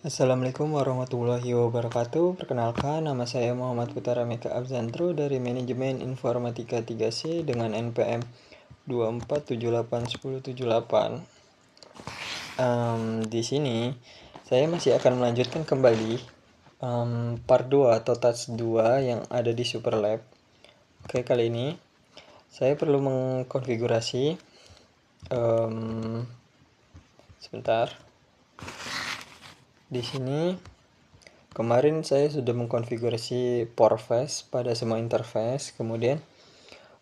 Assalamualaikum warahmatullahi wabarakatuh. Perkenalkan, nama saya Muhammad Putra Meka Abzantro dari Manajemen Informatika 3C dengan NPM 24781078. Di sini saya masih akan melanjutkan kembali part 2 atau touch 2 yang ada di Superlab. Oke, kali ini saya perlu mengkonfigurasi sebentar. Di sini kemarin saya sudah mengkonfigurasi Portfast pada semua interface. Kemudian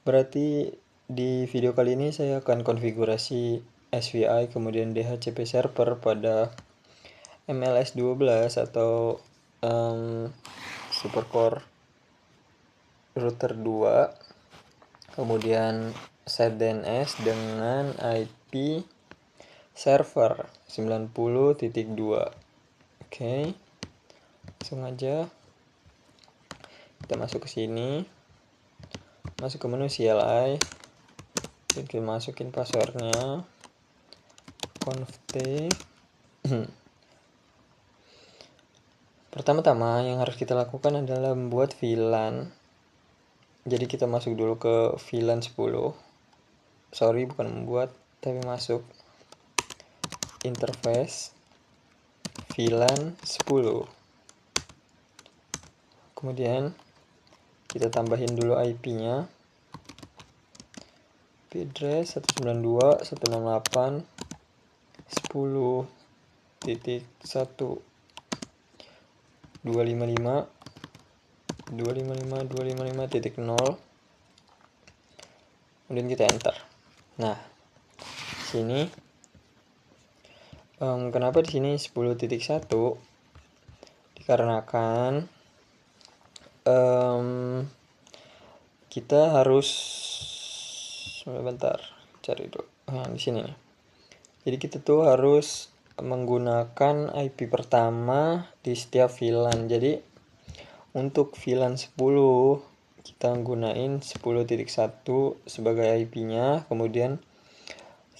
berarti di video kali ini saya akan konfigurasi SVI kemudian DHCP server pada MLS 12 atau Supercore router 2. Kemudian set DNS dengan IP server 90.2. Oke, langsung aja kita masuk ke sini, masuk ke menu CLI, kita masukin passwordnya conft. Pertama-tama yang harus kita lakukan adalah membuat VLAN. Jadi kita masuk dulu ke VLAN 10. Sorry, bukan membuat, tapi masuk interface VLAN 10. Kemudian kita tambahin dulu IP-nya. IP address 192.10.1.255.255.255.0. Kemudian kita enter. Nah, sini kenapa di sini 10.1? Dikarenakan kita harus bentar cari dulu. Nah, di sini nih. Jadi kita tuh harus menggunakan IP pertama di setiap VLAN. Jadi untuk VLAN 10 kita gunain 10.1 sebagai IP-nya, kemudian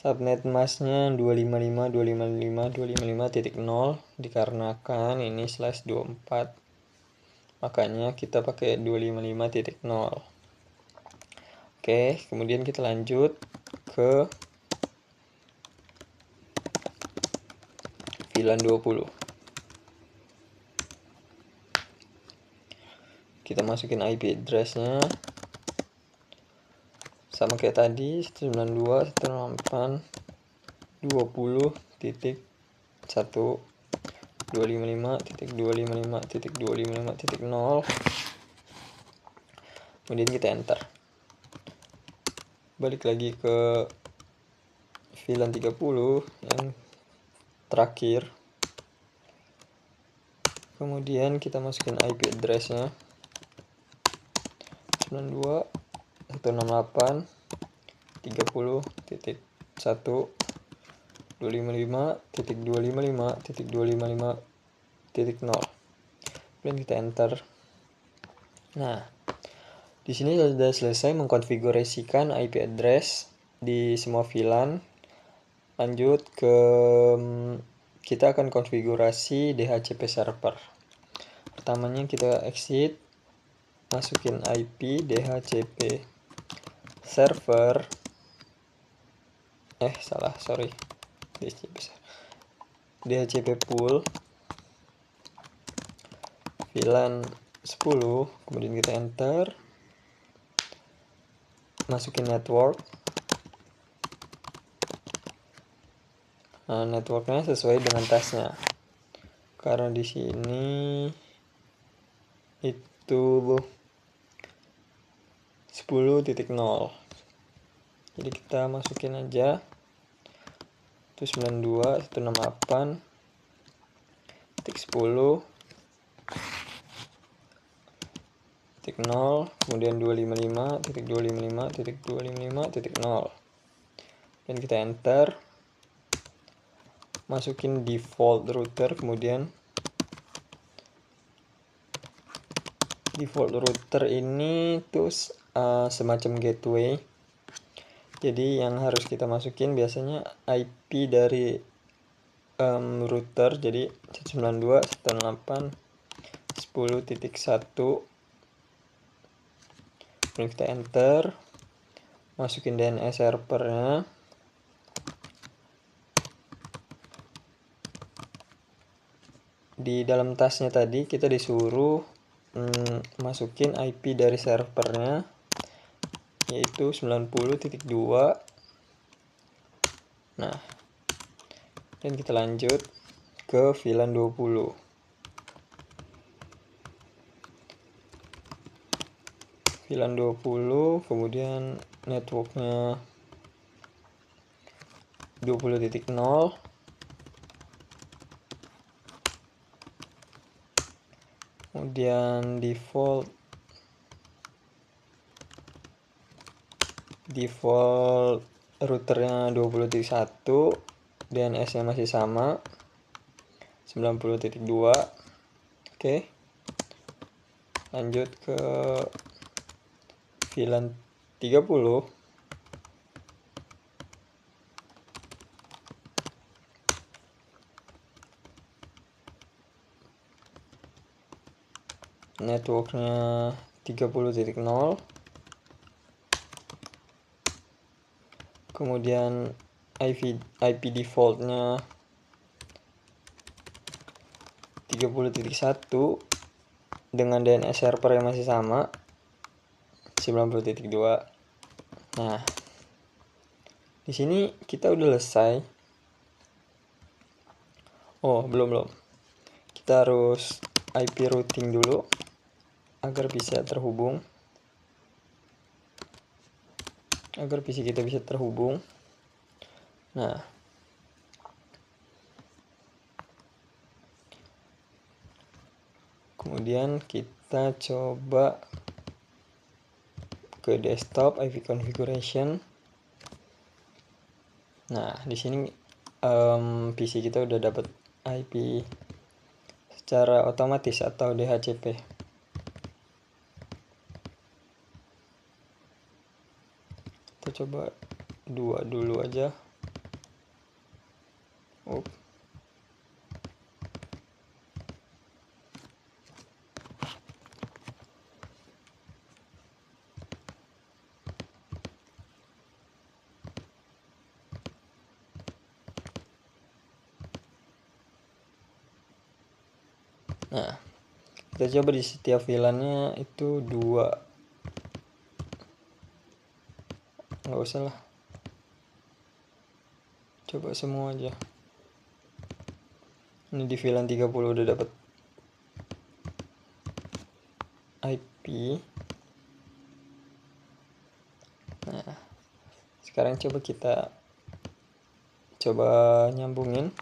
subnet masknya 255.255.255.0 dikarenakan ini /24, makanya kita pakai 255.0. Oke, kemudian kita lanjut ke VLAN 20. Kita masukin IP address-nya sama kayak tadi 192.168.255.255.255.0. Kemudian kita enter. Balik lagi ke VLAN 30 yang terakhir. Kemudian kita masukin IP address-nya 92.1.1.255.255.255.0. Kemudian kita enter. Nah, di sini sudah selesai mengkonfigurasikan IP address di semua VLAN. Lanjut ke kita akan konfigurasi DHCP server. Pertamanya kita exit, masukin IP DHCP server. DHCP pool VLAN 10, kemudian kita enter, masukin network. Nah, networknya sesuai dengan tasnya, karena di sini itu 10.0. Jadi kita masukin aja itu 92.168.10.0, kemudian 255.255.255.0. dan kita enter, masukin default router. Kemudian default router ini tuh semacam gateway. Jadi yang harus kita masukin biasanya IP dari router, jadi 192.168.10.1. kemudian kita enter, masukin DNS servernya. Di dalam tasnya tadi kita disuruh masukin IP dari servernya, yaitu 90.2. Nah, dan kita lanjut ke VLAN 20. VLAN 20, kemudian networknya 20.0, kemudian default routernya 20.1, DNS nya masih sama 90.2. Oke, lanjut ke VLAN 30. Networknya 30.0, kemudian IP defaultnya 30.1 dengan DNS server yang masih sama 90.2. Nah, di sini kita udah selesai. Oh, belum. Kita harus IP routing dulu agar bisa terhubung, agar PC kita bisa terhubung. Nah, kemudian kita coba ke desktop IP configuration. Nah, di sini PC kita udah dapat IP secara otomatis atau DHCP. Kita coba 2 dulu aja. Nah, kita coba di setiap VLAN-nya itu 2. Nggak usah lah, coba semua aja. Ini di VLAN 30 udah dapat IP. Nah, sekarang kita coba nyambungin.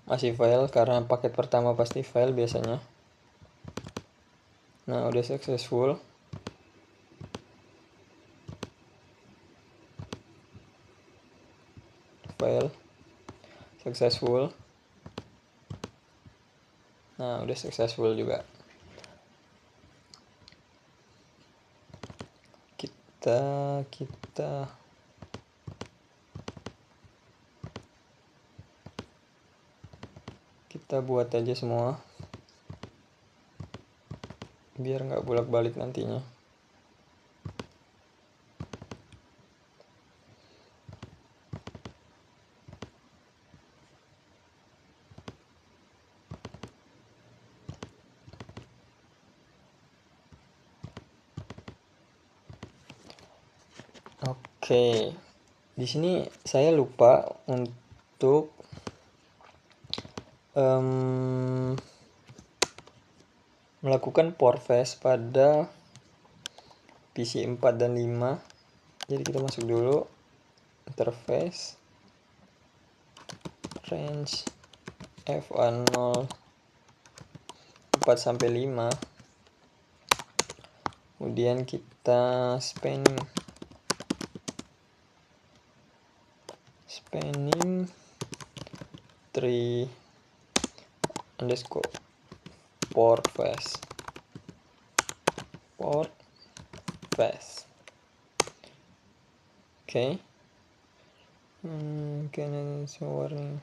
Masih file karena paket pertama pasti file biasanya. Nah, udah successful. File successful. Nah, udah successful juga. Kita buat aja semua biar nggak bolak-balik nantinya. Oke, di sini saya lupa untuk melakukan portfast pada PC 4 dan 5. Jadi kita masuk dulu interface, range FA0 4 sampai 5. Kemudian kita spanning 3 underscore portfast. Oke, Can warning.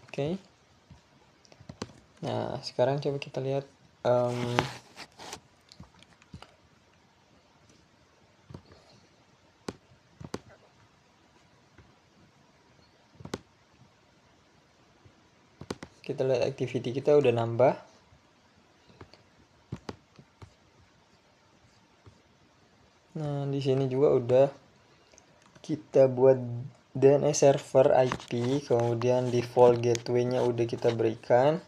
Oke. Nah, sekarang coba kita lihat kita lihat activity kita udah nambah. Nah, di sini juga udah kita buat DNS server IP, kemudian default gateway-nya udah kita berikan.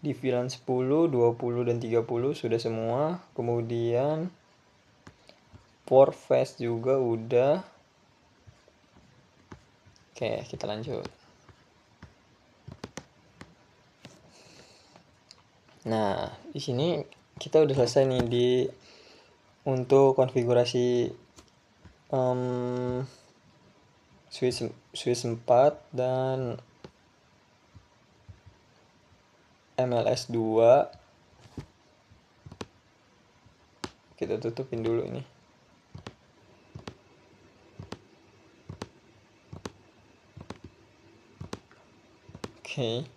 Di VLAN 10, 20 dan 30 sudah semua. Kemudian port fast juga udah. Oke, kita lanjut. Nah, di sini kita udah selesai nih untuk konfigurasi switch 4 dan MLS 2. Kita tutupin dulu ini. Oke.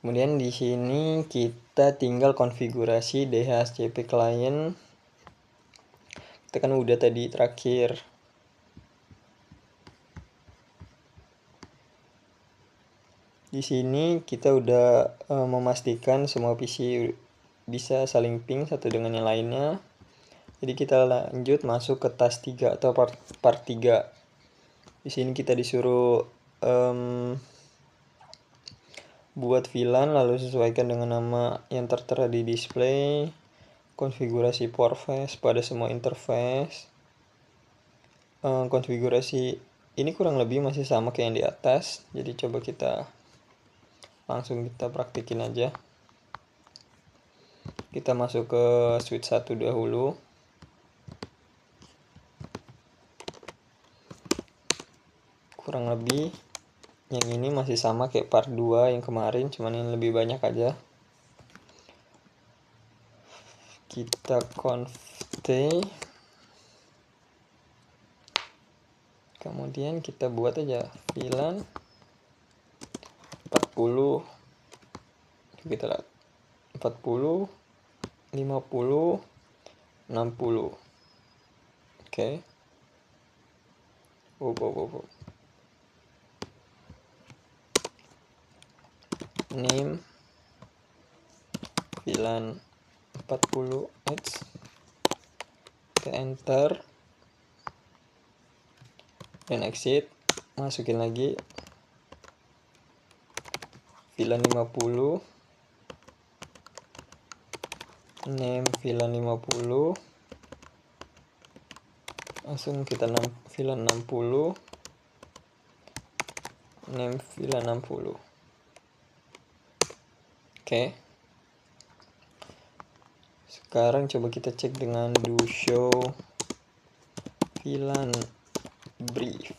Kemudian di sini kita tinggal konfigurasi DHCP client. Kita kan udah tadi terakhir. Di sini kita udah memastikan semua PC bisa saling ping satu dengan yang lainnya. Jadi kita lanjut masuk ke task 3 atau part 3. Di sini kita disuruh buat VLAN, lalu sesuaikan dengan nama yang tertera di display. Konfigurasi port fast pada semua interface. Konfigurasi ini kurang lebih masih sama kayak yang di atas. Jadi coba kita langsung kita praktikin aja. Kita masuk ke switch 1 dahulu. Kurang lebih yang ini masih sama kayak part 2 yang kemarin, cuman yang lebih banyak aja. Kita conft, kemudian kita buat aja VLAN 40, kita lihat 40, 50, 60. Oke. Name VLAN 40H. Kita enter dan exit. Masukin lagi VLAN 50, name VLAN 50, langsung kita VLAN 60, name VLAN 60. Oke. Sekarang coba kita cek dengan do show VLAN brief.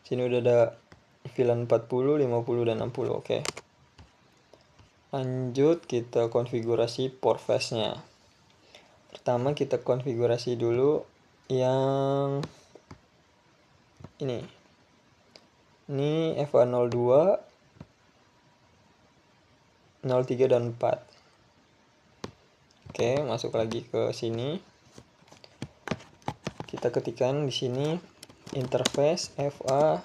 Sini udah ada VLAN 40, 50 dan 60. Oke. Lanjut kita konfigurasi port fast-nya. Pertama kita konfigurasi dulu yang ini. Ini FA02, 03 dan 4. Oke, masuk lagi ke sini. Kita ketikkan di sini interface FA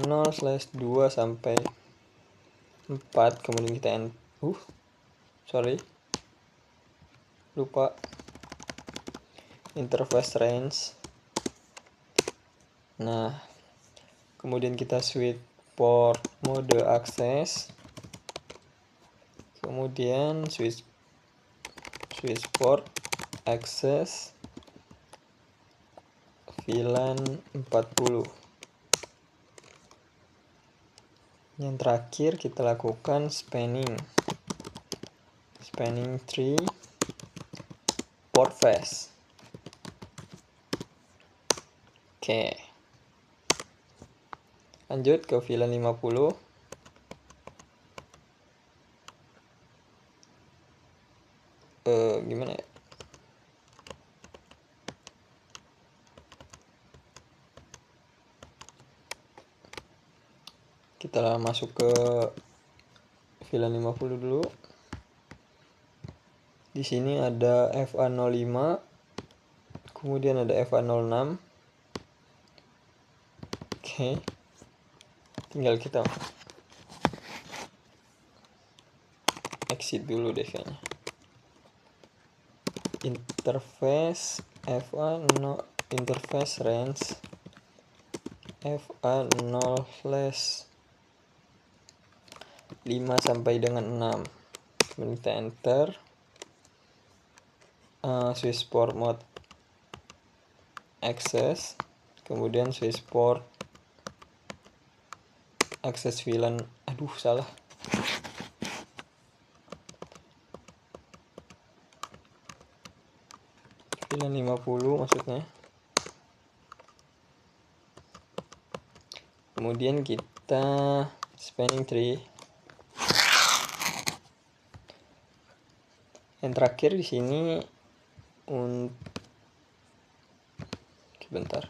0/2 sampai 4, kemudian kita lupa interface range. Nah, kemudian kita switch port mode access, kemudian switch port access VLAN 40. Yang terakhir kita lakukan spanning tree port fast. Oke. Lanjut ke VLAN 50. Gimana ya? Kita masuk ke VLAN 50 dulu. Di sini ada FA05, kemudian ada FA06. Oke. Tinggal kita exit dulu deh kayaknya. Interface FA0, interface range FA0/5 sampai dengan 6. Kemudian kita enter. Switch port mode access, kemudian switch port access VLAN, salah. VLAN 50 maksudnya. Kemudian kita spanning tree. Yang terakhir di sini bentar.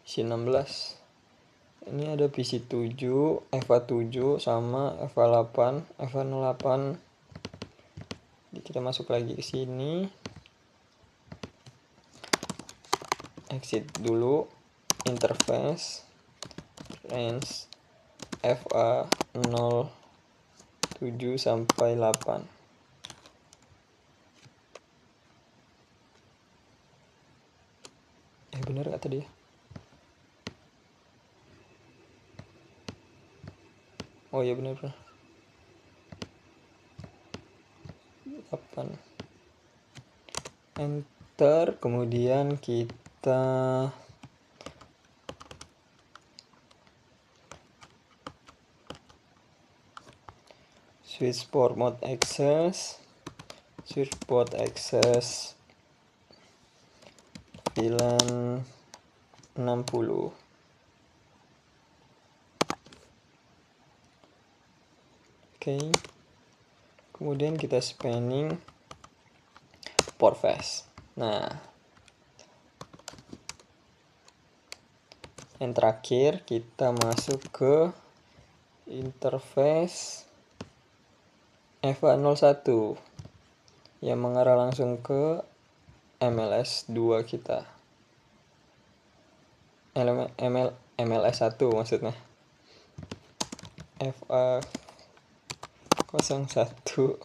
PC 16. Ini ada PC 7, FA7 sama FA8, FA08. Jadi kita masuk lagi ke sini. Exit dulu. Interface range FA07 sampai 8. Bener gak tadi ya? Oh iya bener. 8. Enter, kemudian kita switch port mode access, VLAN 60. Oke. Kemudian kita spanning port fast. Nah, yang terakhir kita masuk ke interface FA01 yang mengarah langsung ke MLS2 kita. MLS1 maksudnya. FA01.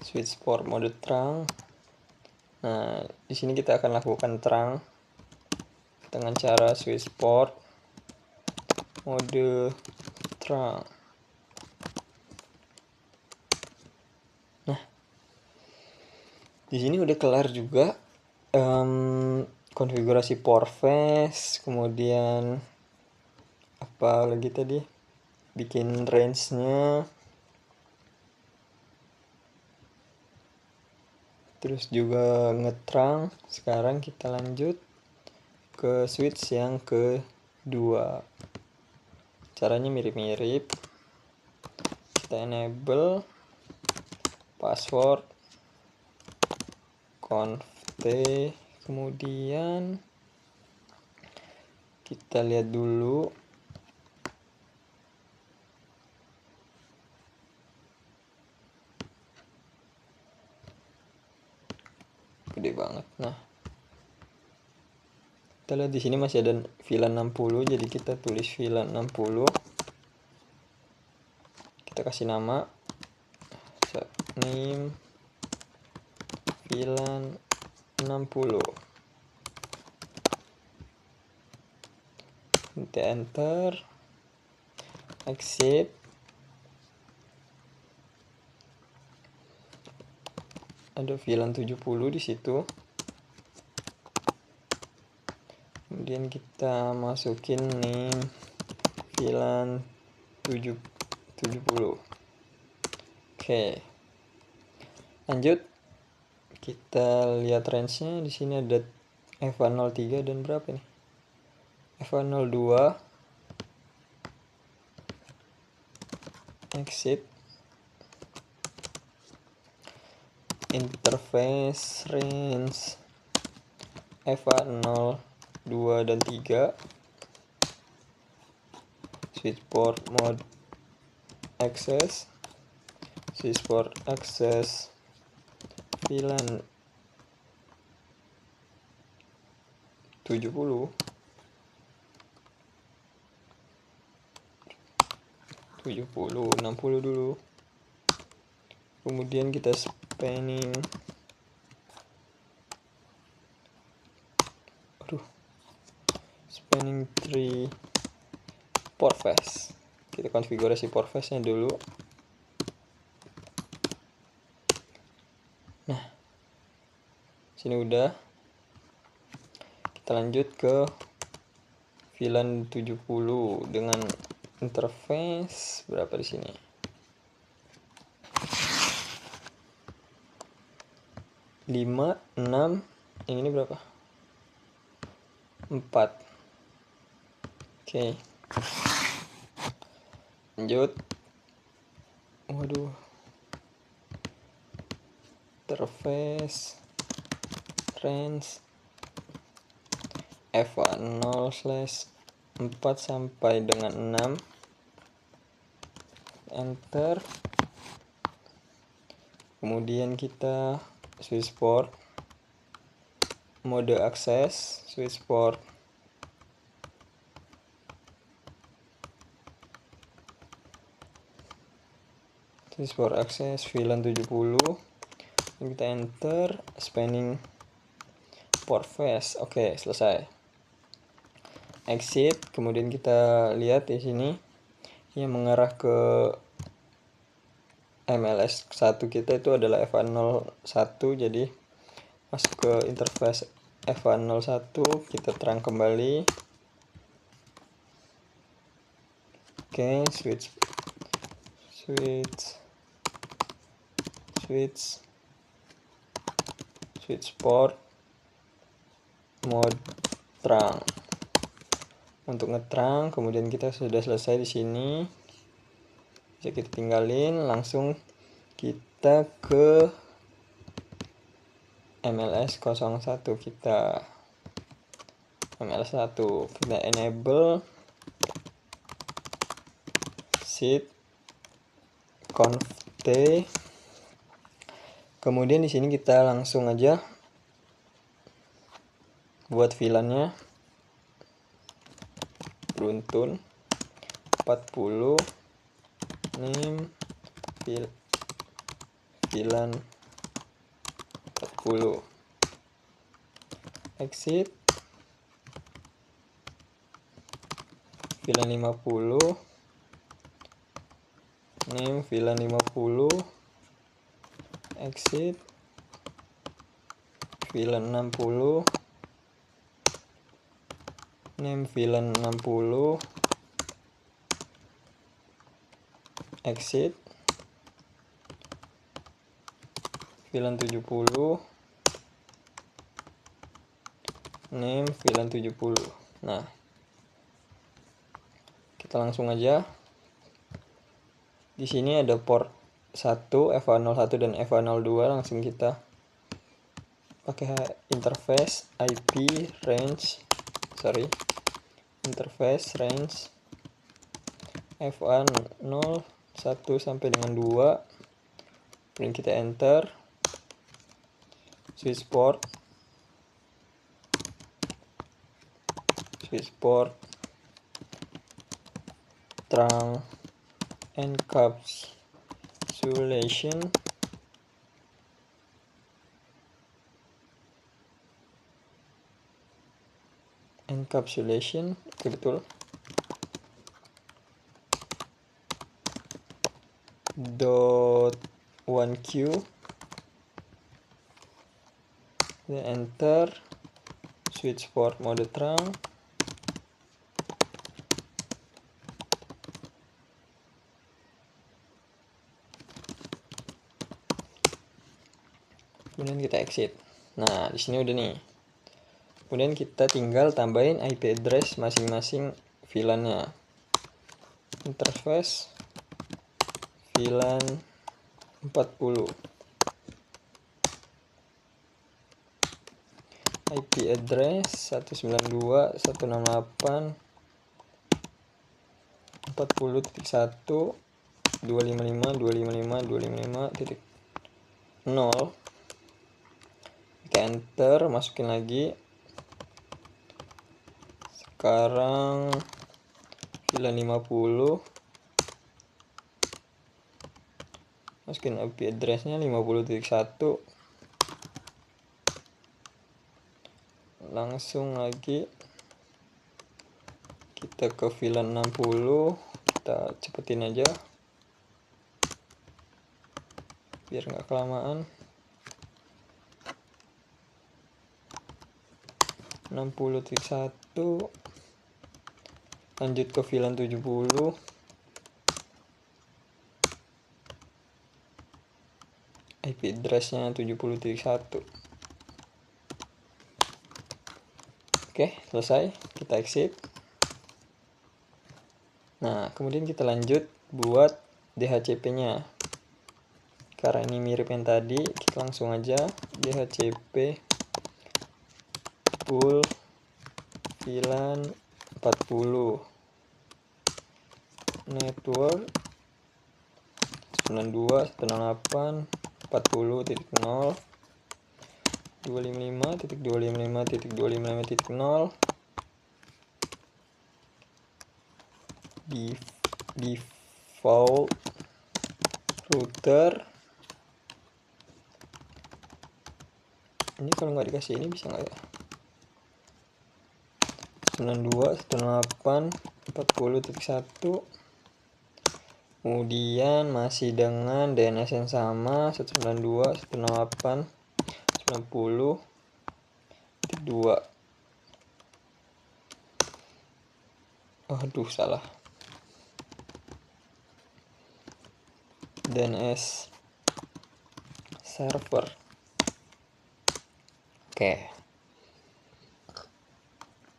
Switch port mode terang. Nah, di sini kita akan lakukan terang dengan cara switch port mode terang. Nah, di sini udah kelar juga konfigurasi port fast, kemudian apa lagi tadi, bikin range-nya, terus juga ngetrang. Sekarang kita lanjut ke switch yang kedua. Caranya mirip-mirip. Kita enable password conft, kemudian kita lihat dulu gede banget. Nah, kita lihat di sini masih ada VLAN 60, jadi kita tulis VLAN 60. Kita kasih nama name VLAN 60. Kita enter, exit. Ada VLAN 70 di situ. Kemudian kita masukin name VLAN 70. Oke. Lanjut. Kita lihat range-nya. Di sini ada FA03 dan berapa nih? FA02. Exit. Interface range FA0 2 dan 3, switchboard mode access, switchboard access VLAN 70, 60 dulu. Kemudian kita spanning tree port face. Kita konfigurasi port face-nya dulu. Nah, sini udah. Kita lanjut ke VLAN 70 dengan interface berapa di sini? 5, 6, yang ini berapa? 4. Oke. Lanjut. Waduh. Interface range F0/4 sampai dengan 6. Enter. Kemudian kita switchboard mode akses, switchboard akses VLAN 70. Kita enter, spanning port face. Oke, selesai. Exit. Kemudian kita lihat di sini yang mengarah ke MLS 1 kita itu adalah F01, jadi masuk ke interface F01, kita terang kembali. Oke, switch port mode terang. Untuk ngeterang, kemudian kita sudah selesai di sini. Bisa kita tinggalin, langsung kita ke MLS 01. Kita MLS1, kita enable seed conf t. Kemudian di sini kita langsung aja buat VLAN-nya. Beruntun 40 name VLAN 40. Exit. VLAN 50 name VLAN 50. Exit. VLAN 60 name VLAN 60. Exit. VLAN 70 name VLAN 70. Nah, kita langsung aja. Di sini ada port 1, F01 dan F02, langsung kita pakai interface interface range F01 sampai dengan 2. Kemudian kita enter. Switchboard terang encapsulation oke, betul. .1q, dan enter. Switchboard mode terang. Kemudian kita exit. Nah, di sini udah nih. Kemudian kita tinggal tambahin IP address masing-masing VLAN-nya. Interface VLAN 40. IP address 192.168.1.255.255.255.0. Kita enter, masukin lagi. Sekarang VLAN 50, masukin IP addressnya 50.1. Langsung lagi kita ke VLAN 60, kita cepetin aja biar nggak kelamaan. 60.1, lanjut ke VLAN 70, IP addressnya 70.1. Oke, selesai. Kita exit. Nah, kemudian kita lanjut buat DHCP-nya. Karena ini mirip yang tadi, kita langsung aja DHCP pool VLAN 40 network 92.168.40.0 255.255.255.0 default router. Ini kalau nggak dikasih ini bisa nggak ya? 92.168.40.1. Kemudian masih dengan DNS yang sama 192.168.90.2. Aduh, salah. DNS server. Oke.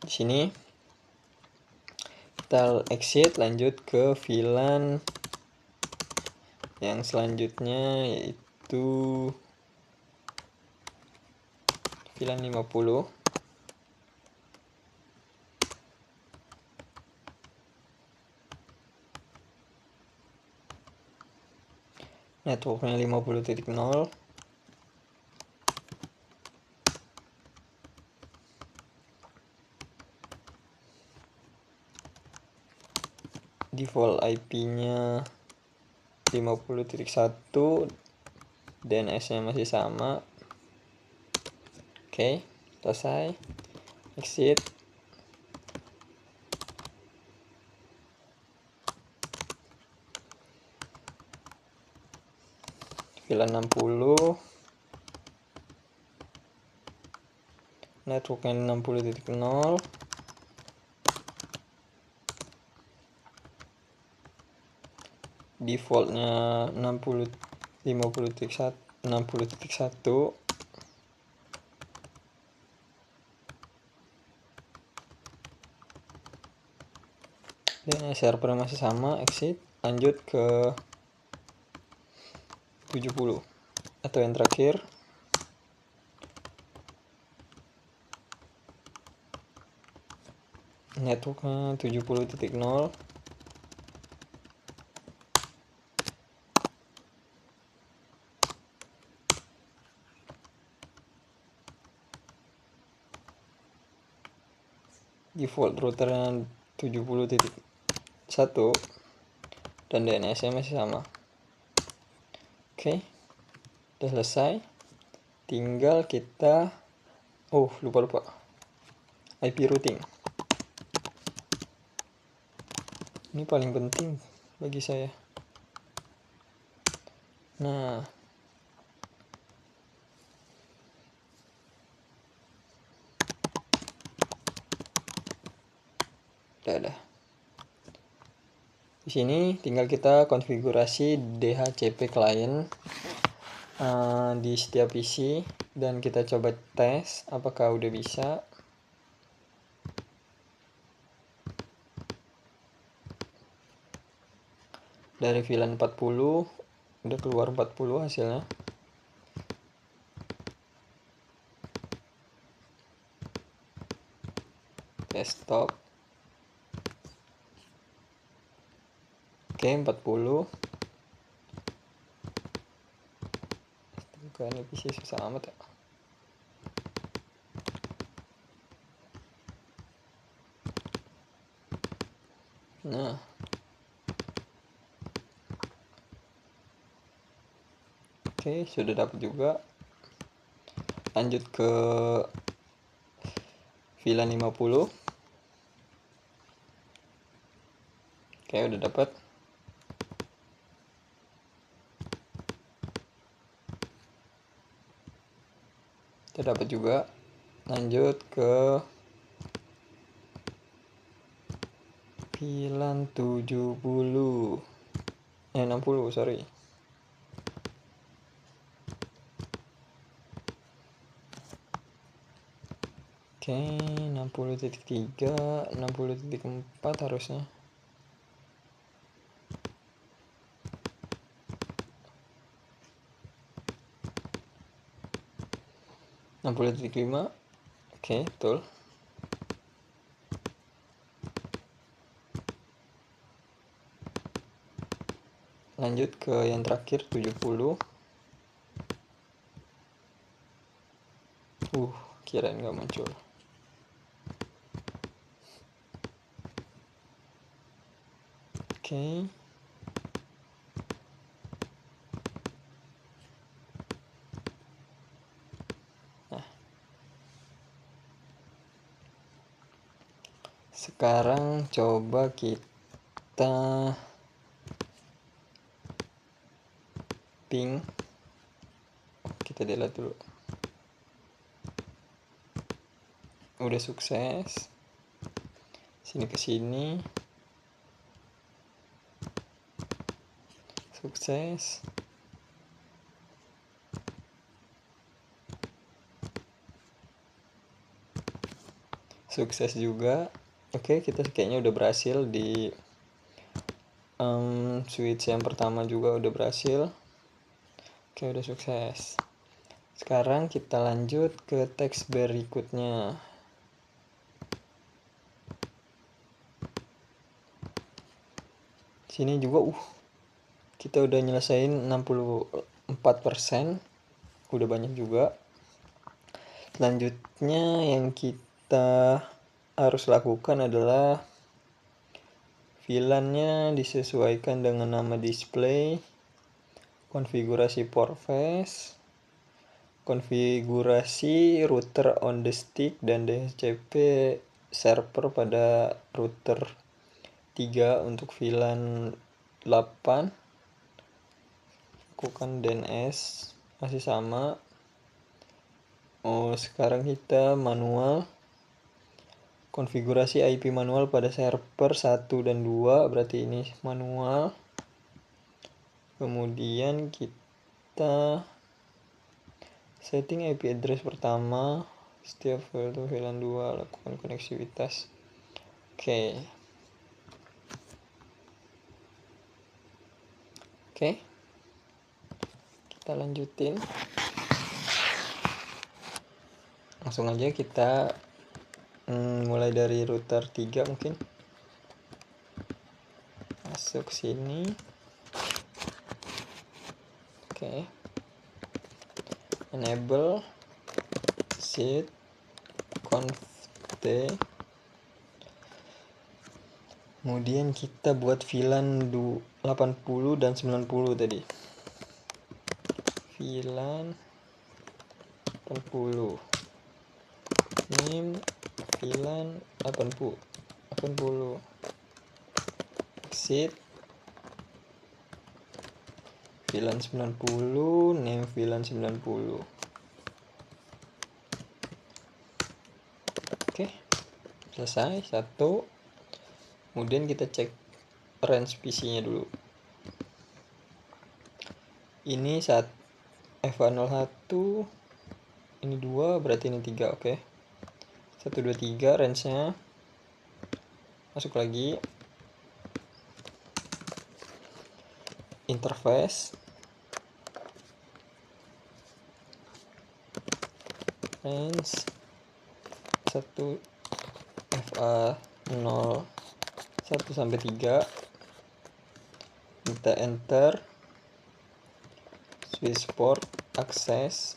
Di sini kita exit, lanjut ke VLAN yang selanjutnya, yaitu VLAN 50. Networknya 50.0. Default IP-nya 50.1, DNS-nya masih sama. Oke, selesai. Exit. VLAN 60, networknya 60.0, defaultnya 60.1, dan server masih sama. Exit, lanjut ke 70 atau yang terakhir. Networknya 70.0, default routernya 70.1, dan DNS-nya masih sama. Oke, udah selesai. Tinggal kita lupa IP routing. Ini paling penting bagi saya. Nah, udah. Di sini tinggal kita konfigurasi DHCP client di setiap PC, dan kita coba tes apakah udah bisa. Dari VLAN 40 udah keluar 40 hasilnya. Oke, stop. Oke, 40. Bukan, ini PC susah amat ya. Nah, oke, sudah dapat juga. Lanjut ke VLAN 50. Oke, udah dapat. Kita dapat juga. Lanjut ke VLAN 70. 60, sorry. Oke, 60.3, 60.4 harusnya. Enam puluh titik lima. Oke, betul. Lanjut ke yang terakhir 70. Kirain nggak muncul. Oke. Nah, sekarang coba kita ping. Kita delete dulu. Udah sukses. Sini ke sini. Sukses. Sukses juga. Oke, kita kayaknya udah berhasil di switch yang pertama juga udah berhasil. Oke, udah sukses. Sekarang kita lanjut ke teks berikutnya. Sini juga kita udah nyelesain 64%. Udah banyak juga. Selanjutnya yang kita harus lakukan adalah VLAN-nya disesuaikan dengan nama display, konfigurasi portface, konfigurasi router on the stick dan DHCP server pada router 3 untuk VLAN 8. Lakukan DNS masih sama. Sekarang kita manual. Konfigurasi IP manual pada server 1 dan 2, berarti ini manual. Kemudian kita setting IP address pertama. Setiap VLAN 2 lakukan koneksivitas. Oke. Kita lanjutin. Langsung aja kita mulai dari router 3 mungkin. Masuk sini. Oke. Enable set conft. Kemudian kita buat VLAN 80 dan 90 tadi. VLAN 80. Name VLAN 80. Exit VLAN 90, name VLAN 90. Oke. Selesai satu. Kemudian kita cek range PC-nya dulu. Ini FA01, ini 2, berarti ini 3, oke. 1, 2, 3 range-nya. Masuk lagi. Interface. Range 1 FA 0 1 sampai 3, kita enter Swissport akses,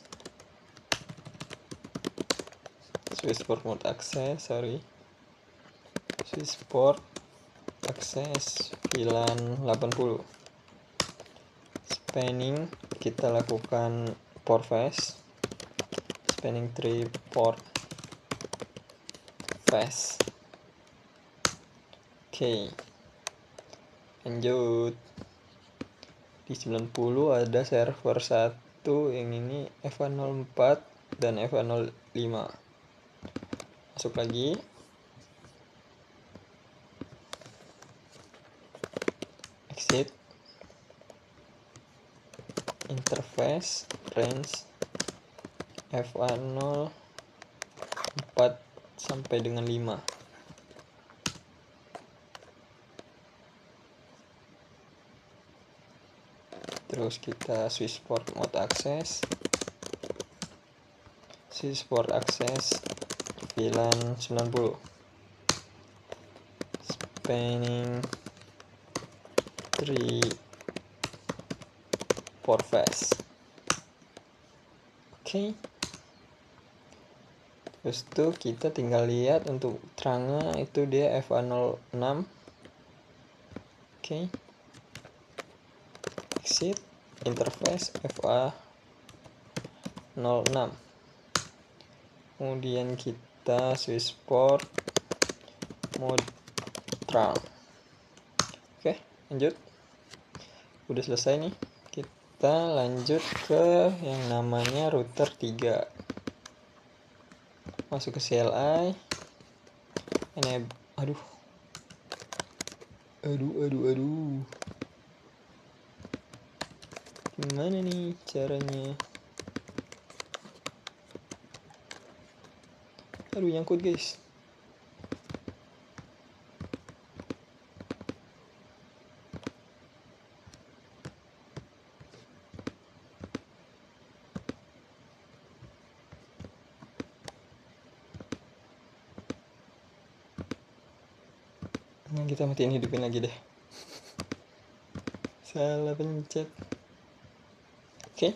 Swissport mode akses, Swissport akses VLAN 80. Spanning kita lakukan port fast, spanning 3 port fast. Oke, lanjut. Di 90 ada server 1 yang ini FA04 dan FA05. Masuk lagi. Exit. Interface range FA04 sampai dengan 5. Terus kita Swissport mode access, Swissport access VLAN 90, spanning 3 port fast. Oke. Terus itu kita tinggal lihat untuk terangnya itu dia FA06. Oke. Exit interface FA06. Kemudian kita Swissport mode terang. Oke, lanjut. Udah selesai nih. Kita lanjut ke yang namanya router 3. Masuk ke CLI. Ini aduh. Gimana nih caranya? Aduh, nyangkut guys. Nah, kita matiin hidupin lagi deh. Salah pencet. Oke.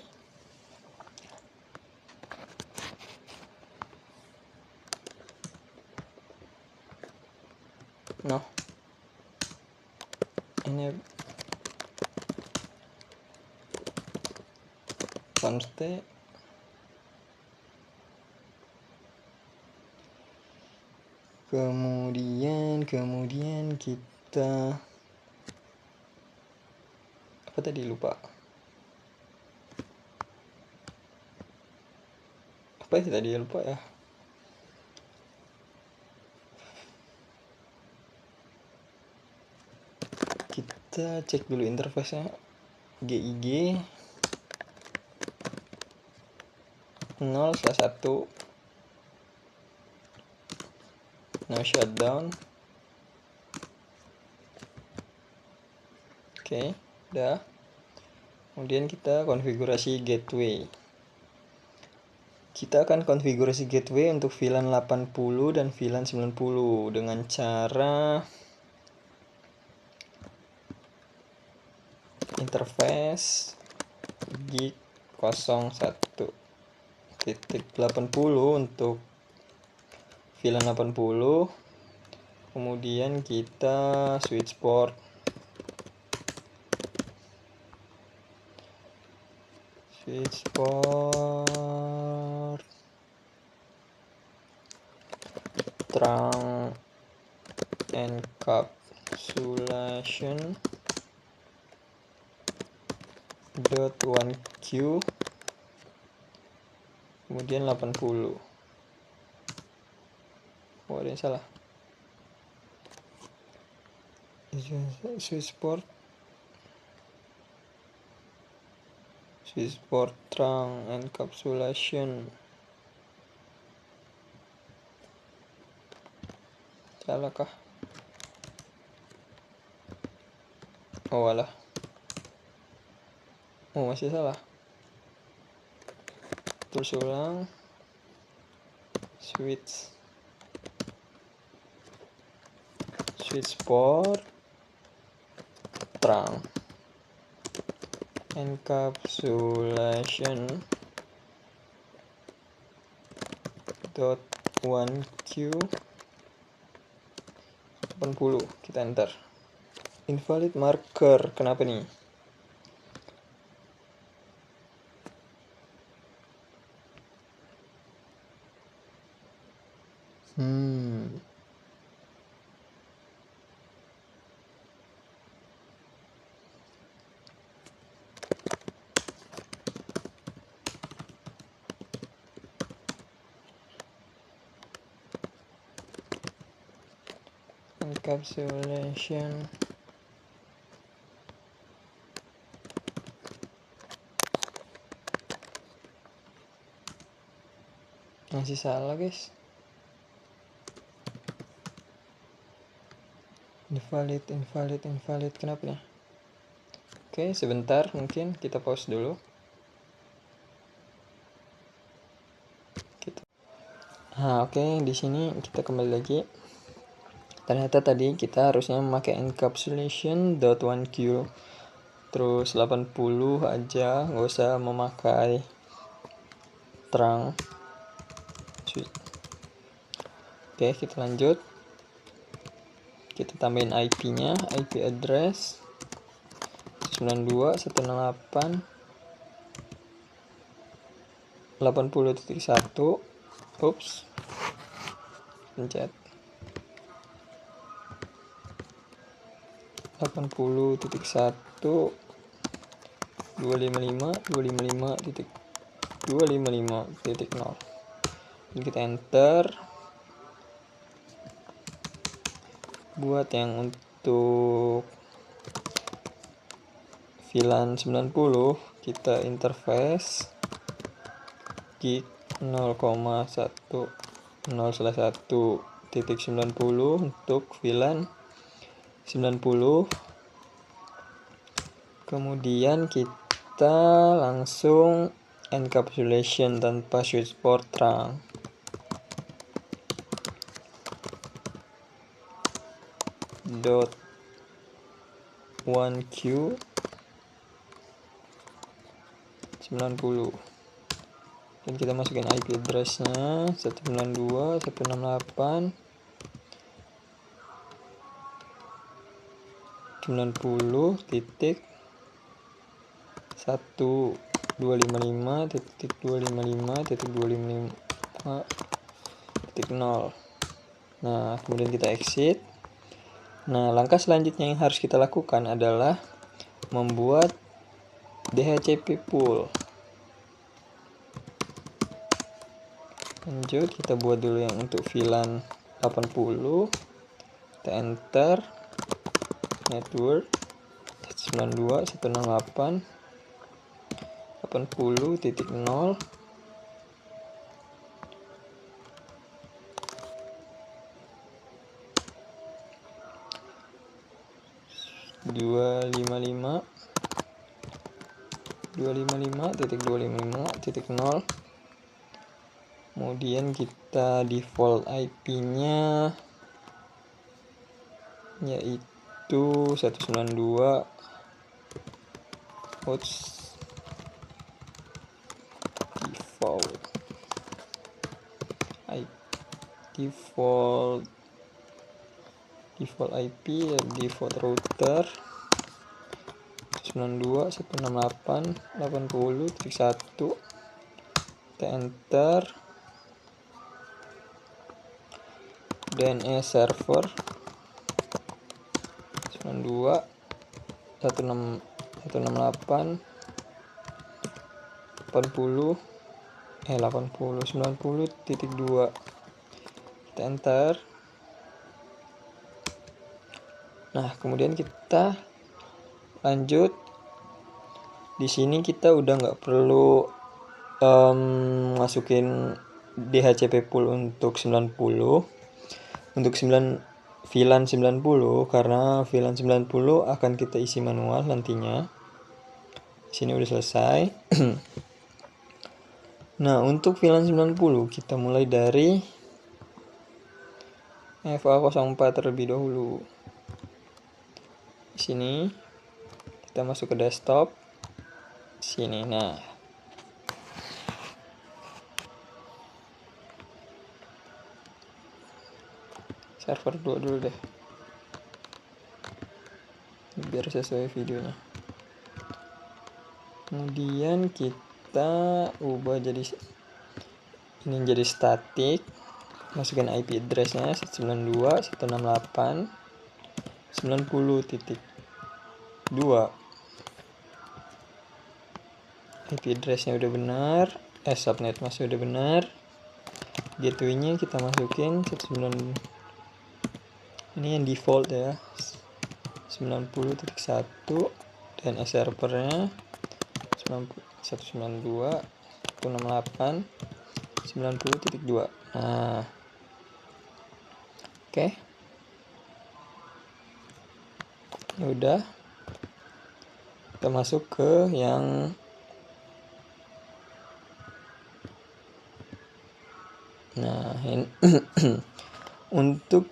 No. Ini conste. Kemudian kita apa tadi, lupa. Apa sih tadi, lupa ya. Kita cek dulu interface-nya. GIG 0/1 no shutdown. Oke, udah. Kemudian kita konfigurasi gateway. Kita akan konfigurasi gateway untuk VLAN 80 dan VLAN 90 dengan cara interface gig 01.80 untuk VLAN 80. Kemudian kita Swissport terang encapsulation .1q, kemudian 80. Oh, ada yang salah. Swissport terang encapsulation. Salah kah? Oh, alah. Oh, masih salah. Terus ulang. Switch switchport terang, encapsulation dot 1q 80, kita enter. Invalid marker, kenapa nih? Encapsulation masih salah guys. Invalid, kenapa nih? Oke, sebentar, mungkin kita pause dulu. Oke, di sini kita kembali lagi. Ternyata tadi kita harusnya memakai encapsulation.1q terus 80 aja, nggak usah memakai terang. Oke, kita lanjut. Kita tambahin IP-nya, IP address 92.168 80.1. Ups, pencet 80.1 255.255.0. Dan kita enter. Buat yang untuk VLAN 90 kita interface gig 0,1.0/1.90 untuk VLAN 90. Kemudian kita langsung encapsulation tanpa switchport terang. Dot 1q 90, dan kita masukin IP address-nya 192.168.255.255.255.0. Nah, kemudian kita exit. Nah, langkah selanjutnya yang harus kita lakukan adalah membuat DHCP pool. Lanjut, kita buat dulu yang untuk VLAN 80. Kita enter network 92.168.80.0. Dua lima lima 255.255.0. Kemudian kita default IP-nya yaitu 192. Default IP ya, default router 92.168.80.1. kita enter. DNS server 92.168.90.2. kita enter. Nah, kemudian kita lanjut. Di sini kita udah nggak perlu masukin DHCP pool untuk 90, untuk VLAN 90, karena VLAN 90 akan kita isi manual nantinya. Di sini udah selesai. Nah, untuk VLAN 90 kita mulai dari FA04 terlebih dahulu. Di sini kita masuk ke desktop. Sini, nah. Server 2 dulu deh. Biar sesuai videonya. Kemudian kita ubah jadi ini jadi static. Masukin IP address-nya 192.168.90.2. IP address-nya udah benar, subnet masih udah benar. Gateway-nya kita masukin 192. Ini yang default ya, 90.1, dan servernya 192.168.90.2. Nah, oke. Ya udah, kita masuk ke yang ini untuk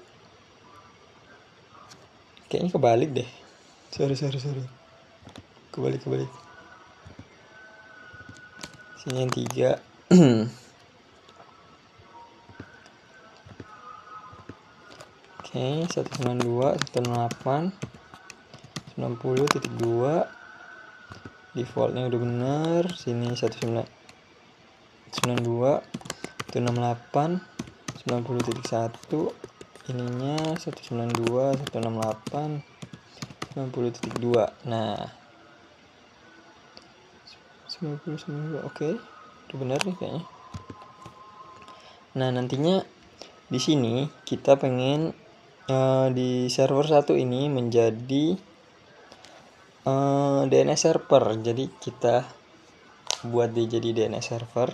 kayaknya kebalik deh. Sorry. Kebalik. Sini yang 3. Oke, 192.168.90.2. Defaultnya udah bener. Sini 192.168.90.1. Ininya 192.168.90.2. Nah, 99. Oke, udah bener nih kayaknya. Nah, nantinya di sini kita pengen di server 1 ini menjadi DNS server. Jadi kita buat dia jadi DNS server.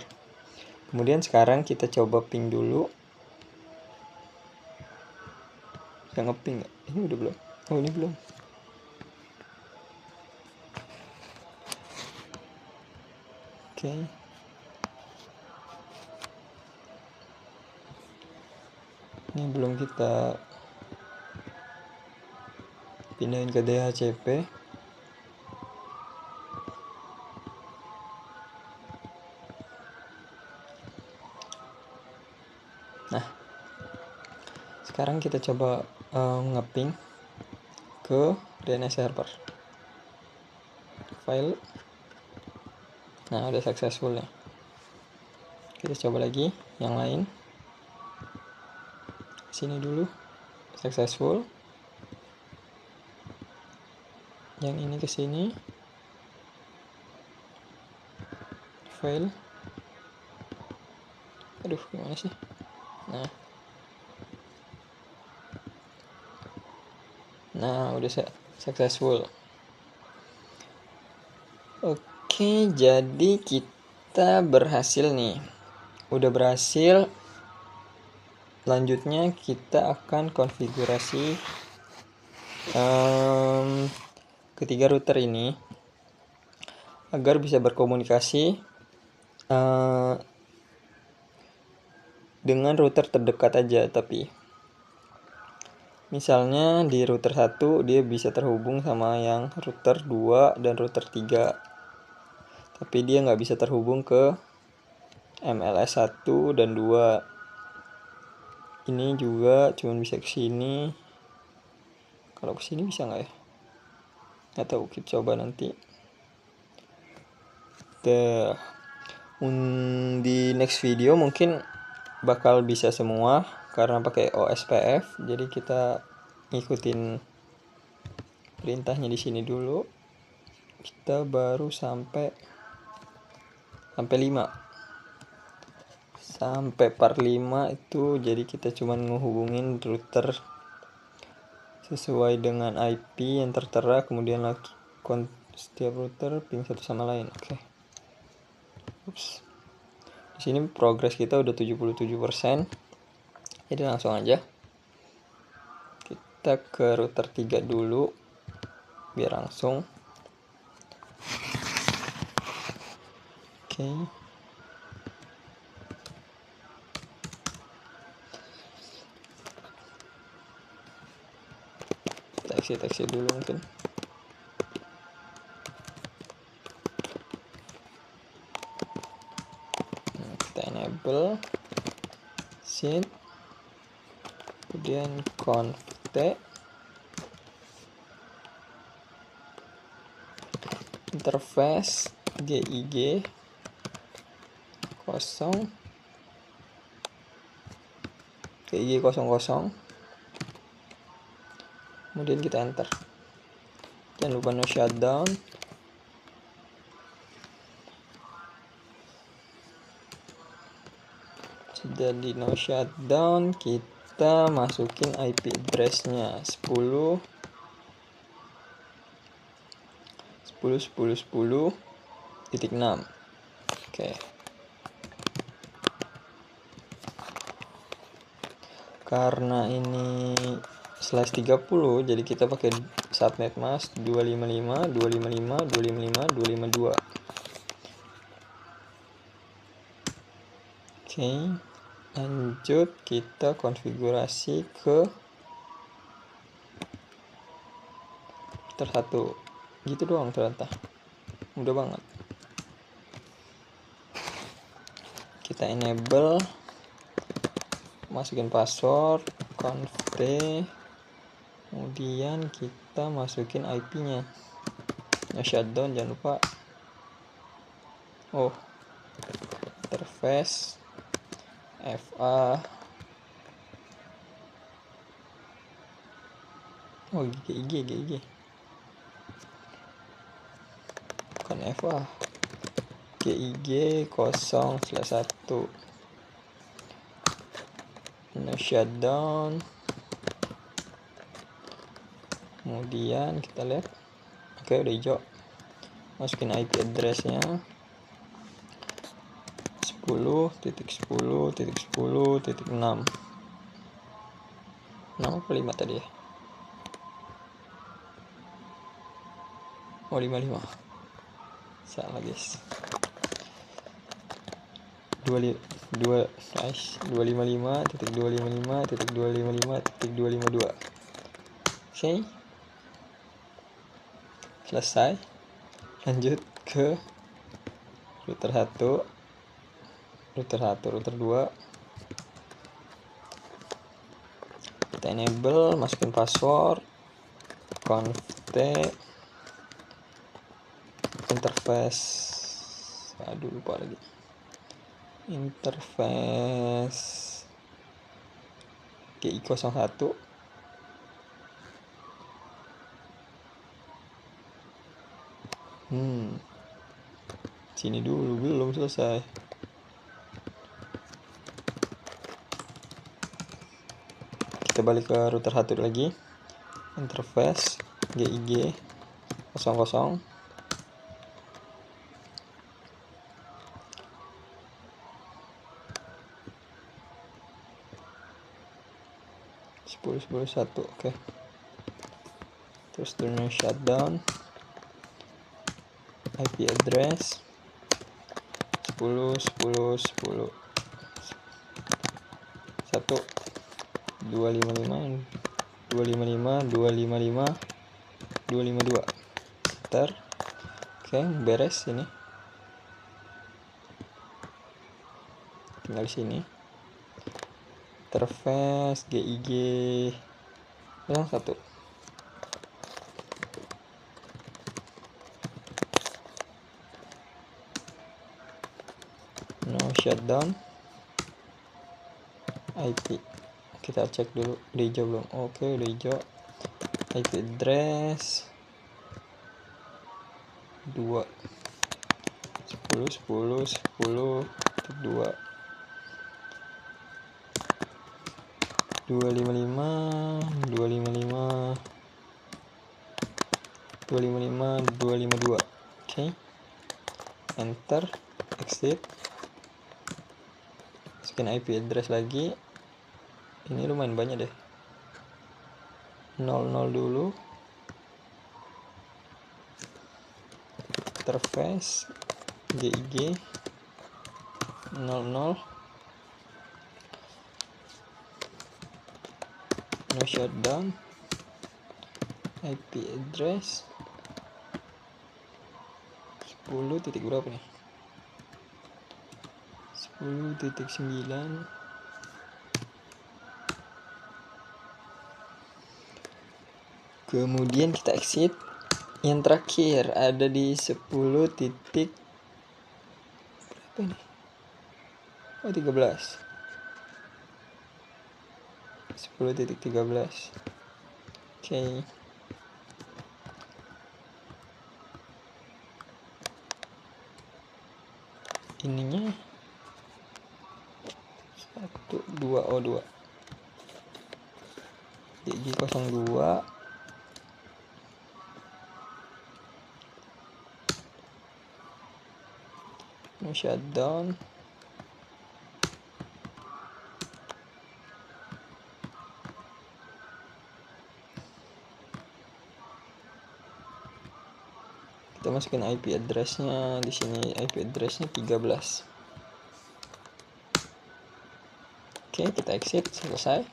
Kemudian sekarang kita coba ping dulu. Bisa ngeping nggak? Ini udah belum? Oh, ini belum. Oke. Ini belum kita pindahin ke DHCP. Nah, sekarang kita coba ngeping ke DNS server. File. Nah, udah successful ya. Kita coba lagi yang lain. Sini dulu. Successful. Yang ini ke sini. File. Aduh, gimana sih? Nah, udah successful. Oke, jadi kita berhasil nih. Udah berhasil. Lanjutnya kita akan konfigurasi ketiga router ini agar bisa berkomunikasi dengan router terdekat aja. Tapi misalnya di router 1 dia bisa terhubung sama yang router 2 dan router 3, tapi dia nggak bisa terhubung ke MLS 1 dan 2. Ini juga cuman bisa ke sini. Kalau ke sini bisa nggak ya? Nggak tahu, kita coba nanti. Di next video mungkin bakal bisa semua karena pakai OSPF. Jadi kita ngikutin perintahnya di sini dulu. Kita baru sampai 5. Sampai part 5 itu jadi kita cuman ngehubungin router sesuai dengan IP yang tertera, kemudian lagi setiap router ping satu sama lain. Oke. Ups. Di sini progres kita udah 77%. Jadi langsung aja kita ke router 3 dulu biar langsung. Oke. exit dulu mungkin. Kita enable sync, kemudian conft interface gig 0 gig 00, kemudian kita enter. Jangan lupa no shutdown. Sudah di no shutdown, kita masukin IP address-nya 10.10.10.10.6. Oke. Karena ini /30, jadi kita pakai subnet mask 255.255.255.252. Oke, lanjut kita konfigurasi ke router 1. Gitu doang ternyata, mudah banget. Kita enable, masukin password, conft, kemudian kita masukin IP-nya. No shutdown, jangan lupa. Interface FA gig bukan FA, gig 0/1. No shutdown, kemudian kita lihat. Oke, udah hijau. Masukin IP address-nya 10.10.10.6. 6 apa 5 tadi ya? 55. Salah guys. 255.255.255.252. Oke. Selesai. Lanjut ke router 1, router 2. Kita enable, masukin password, conft, interface, lupa lagi, interface GI01. Sini dulu, belum selesai. Kita balik ke router 1 lagi. Interface gig 00. 10.10.1. Oke. Terus turn shutdown. IP address 10.10.10.1 255.255.252. Enter. Oke, beres ini. Tinggal di sini. Interface gig 01. No shutdown. IP kita cek dulu, udah hijau belum? Oke, udah hijau. IP address 2 10.10.10.2 255. Oke, enter, exit. Masukin IP address lagi. Ini lumayan banyak deh. 00 dulu. Interface gig 00. No shutdown. IP address 10 titik berapa nih, 10.9. Kemudian kita exit. Yang terakhir ada di 10 titik berapa nih? Oh, 13. 10.13. Oke. Ininya 1202 DG02 no shutdown. Kita masukin IP address-nya di sini, IP address-nya 13. Oke, kita exit, selesai.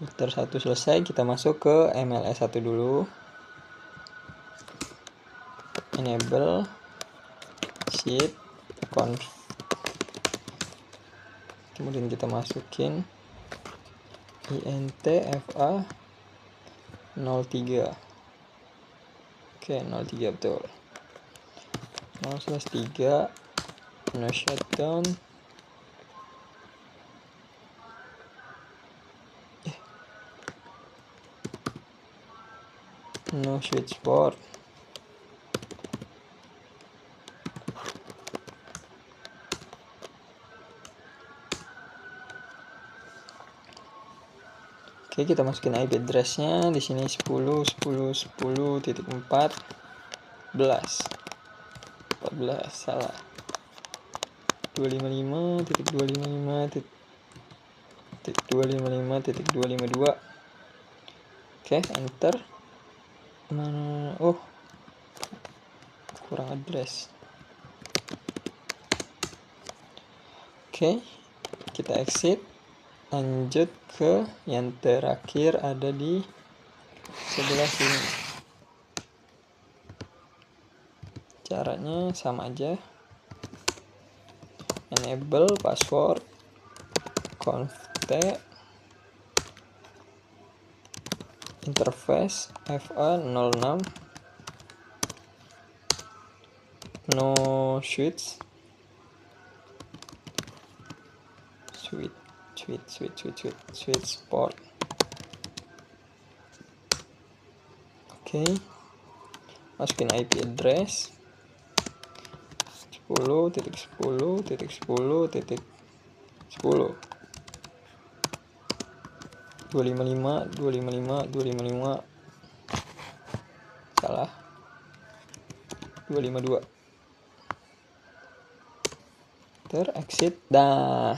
Router 1 selesai, kita masuk ke MLS 1 dulu. Enable sheet conf. Kemudian kita masukin INTFA 03. Oke, 03 betul. 0/3 no shutdown. No switchboard. Oke, kita masukin IP address-nya di sini 10.10.10.14. Salah. 255.255.255.252. Oke, enter. Mana? Oh, kurang address. Oke, kita exit. Lanjut ke yang terakhir, ada di sebelah sini. Caranya sama aja. Enable password conft interface FA06 no switch port. Oke, masukin IP address 10.10.10.10 255 salah, 252. Exit. Dah,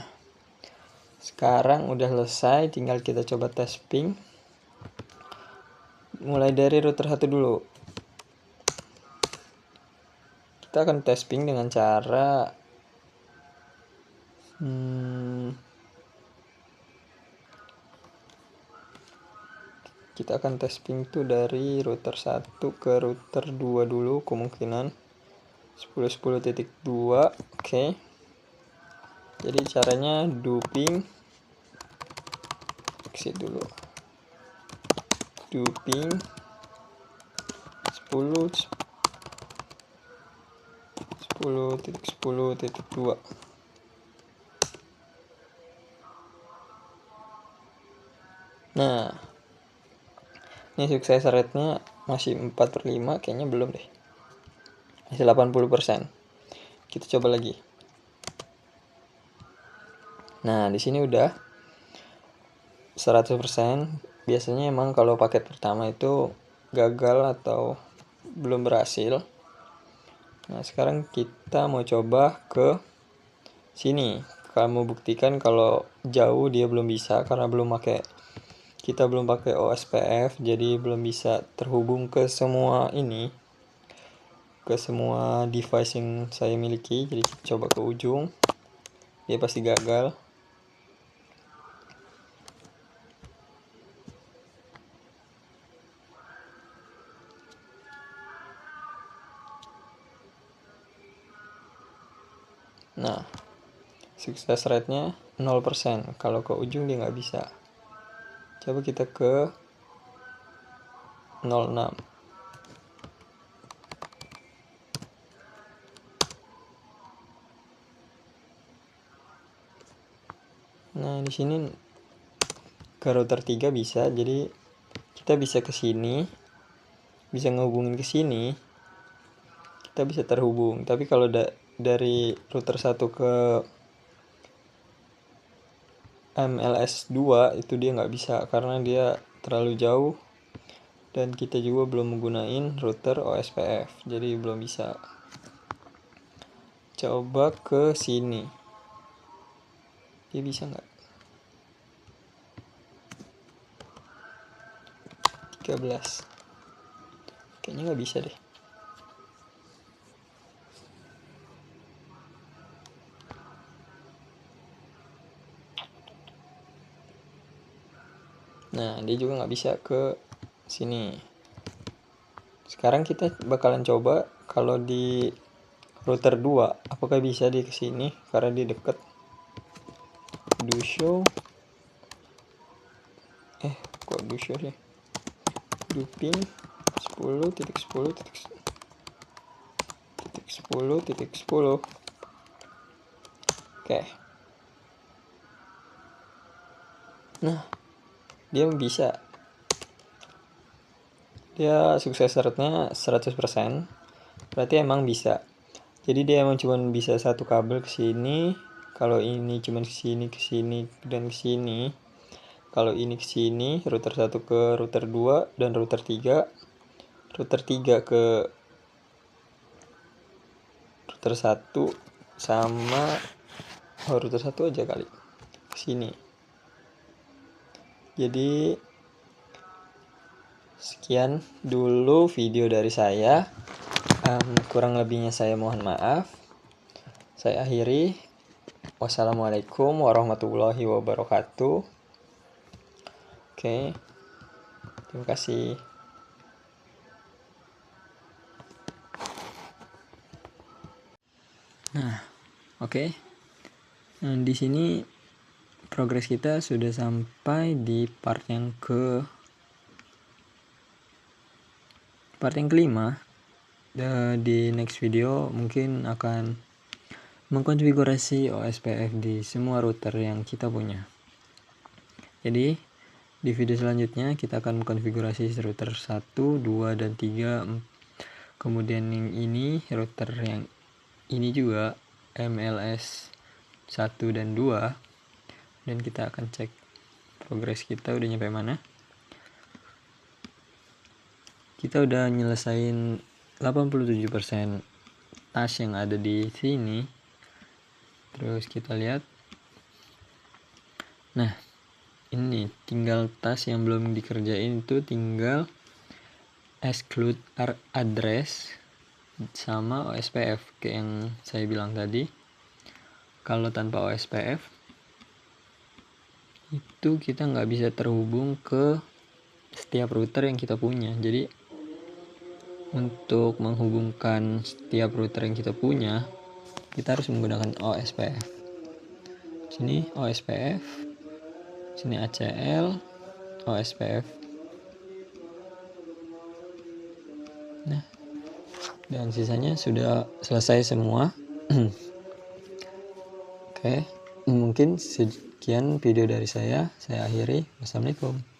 sekarang udah selesai, tinggal kita coba tes ping. Mulai dari router 1 dulu. Kita akan tes ping dengan cara kita akan tes ping tuh dari router 1 ke router 2 dulu, kemungkinan 10.10.2. Oke. Jadi caranya do ping, exit dulu. Do ping 10.10.10.2. Nah, ini sukses rate-nya masih 4/5, kayaknya belum deh. Masih 80%. Kita coba lagi. Nah, di sini udah 100%. Biasanya emang kalau paket pertama itu gagal atau belum berhasil. Nah, sekarang kita mau coba ke sini. Kamu buktikan kalau jauh dia belum bisa karena kita belum pakai OSPF, jadi belum bisa terhubung ke semua device yang saya miliki. Jadi kita coba ke ujung, dia pasti gagal. Nah, sukses rate-nya 0%. Kalau ke ujung dia nggak bisa. Coba kita ke 06. Nah, di sini ke router 3 bisa, jadi kita bisa ke sini, bisa ngehubungin ke sini, kita bisa terhubung. Tapi kalau dari router 1 ke MLS 2 itu dia nggak bisa karena dia terlalu jauh dan kita juga belum menggunakan router OSPF, jadi belum bisa. Coba ke sini, dia bisa nggak? 13, kayaknya nggak bisa deh. Nah, dia juga nggak bisa ke sini. Sekarang kita bakalan coba kalau di router 2 apakah bisa di kesini karena dia deket. Do show, kok do show sih, do ping 10.10.10.10. Oke. Nah, dia bisa. Dia sukses rate-nya 100%. Berarti emang bisa. Jadi dia emang cuma bisa satu kabel ke sini. Kalau ini cuma ke sini dan ke sini. Kalau ini ke sini, router 1 ke router 2 dan router 3. Router 3 ke router 1 sama router 1 aja kali ke sini. Jadi sekian dulu video dari saya. Kurang lebihnya saya mohon maaf. Saya akhiri. Wassalamualaikum warahmatullahi wabarakatuh. Oke. Terima kasih. Nah, oke. Nah, di sini progres kita sudah sampai di part yang kelima. Di next video mungkin akan mengkonfigurasi OSPF di semua router yang kita punya. Jadi di video selanjutnya kita akan mengkonfigurasi router 1, 2, dan 3. Kemudian yang ini router yang ini juga MLS 1 dan 2. Dan kita akan cek progres kita udah nyampe mana. Kita udah nyelesain 87% task yang ada di sini. Terus kita lihat. Nah, ini tinggal task yang belum dikerjain, itu tinggal exclude address sama OSPF kayak yang saya bilang tadi. Kalau tanpa OSPF itu kita nggak bisa terhubung ke setiap router yang kita punya. Jadi untuk menghubungkan setiap router yang kita punya, kita harus menggunakan OSPF. Sini OSPF, sini ACL, OSPF. Nah, dan sisanya sudah selesai semua. Oke, mungkin sekian video dari saya akhiri. Wassalamualaikum.